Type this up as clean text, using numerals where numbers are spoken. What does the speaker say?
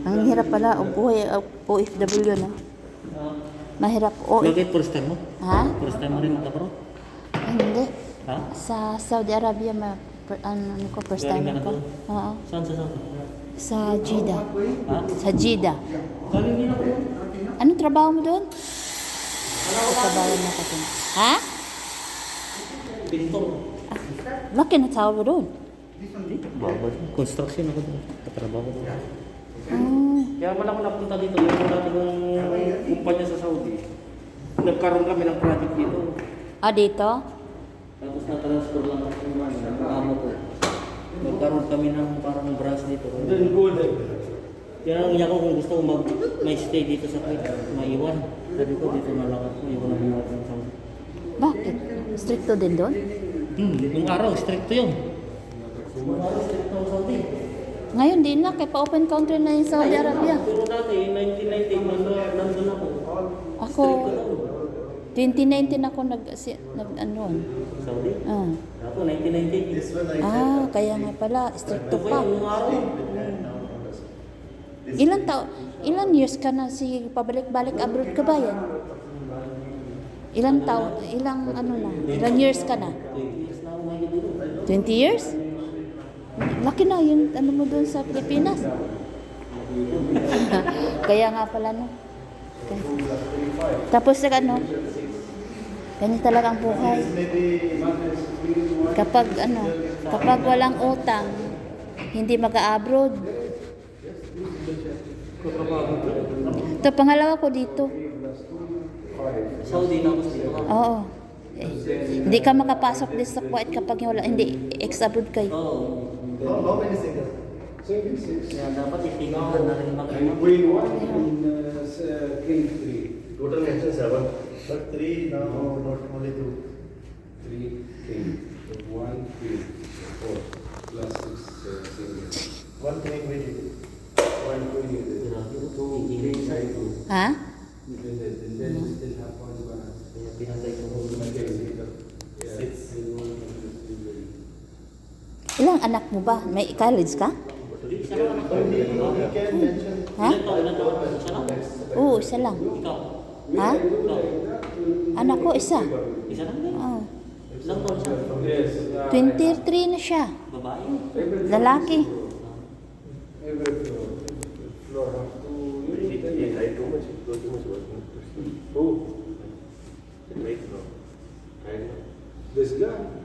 Ang hirap pala, o buhay, OFW na. Mahirap. Bakit first time mo? Ha? First time mo rin mag-abroad? Ay, hindi. Ha? Sa Saudi Arabia, ano ko, first time Galing ka na ko. doon? Oo. Saan sa Saudi? Sa Jeddah. Ha? Sa Jeddah. Galing din ako. Anong trabaho mo doon? Trabaho mo ka doon. Ha? Pintor. Laki na tao mo doon. Construction ako doon. Katrabaho ko. Mm. Kaya wala ko napunta dito. Yung dati kong kumpanya sa Saudi. Nagkaroon kami ng project dito. Ah, dito? Tapos na-transfer lang ako ng amo ko. Nagkaroon kami ng parang branch dito. Kaya ang inya ko kung gusto ko may stay dito sa Kuwait, maiwan. Sabi ko dito na lang ako. Iwan na buhat ng Saudi. Bakit? Stricto din doon? Nung araw, stricto yun. Nung araw, stricto ang Saudi. Ngayon din na, kaya pa-open country na yung Saudi Arabia. Pero dati, 1990, nandun ako. Ako, 2019 ako ano. Saudi? Ako, 1990. Kaya nga pala, stricto Ito pa. nung araw. Ilan years ka na pabalik-balik abroad ka ba yan? Ilang years ka na? 20 years? Laki na yung ano mo doon sa Pilipinas. Kaya nga pala no. Tapos ano, ganyan talaga ang buhay. Kapag walang utang, hindi mag-a-abroad. Ito, pangalawa ko dito. Saudi na ako dito. Oo. Hindi ka makapasok dito sa Kuwait kapag hindi ex-abroad kayo. Oo. How many singles? Kaya dapat itingnan na rin mag-ano. Queen 1 and King 3. Total mention 7. But 3 now, not only 2. 3 King. 1 Queen. 4 plus 6 singles. 1 King with it. 1 Queen with it. Ha? And then you still have 1 balance. Kaya pinatay ko mo. 6. Ilang anak mo ba? May college ka? Isa lang anak ko. You can mention. Ha? Ilan taon? Isa lang? Oo, isa lang. Ikaw? Ha? Ikaw? Anak ko isa. Isa lang din? Oo. Ilang taon siya? Yes. 23 na siya. Babae? Lalaki. Every floor have to. You hide too much. Go too much working. Oh. Right now. This guy.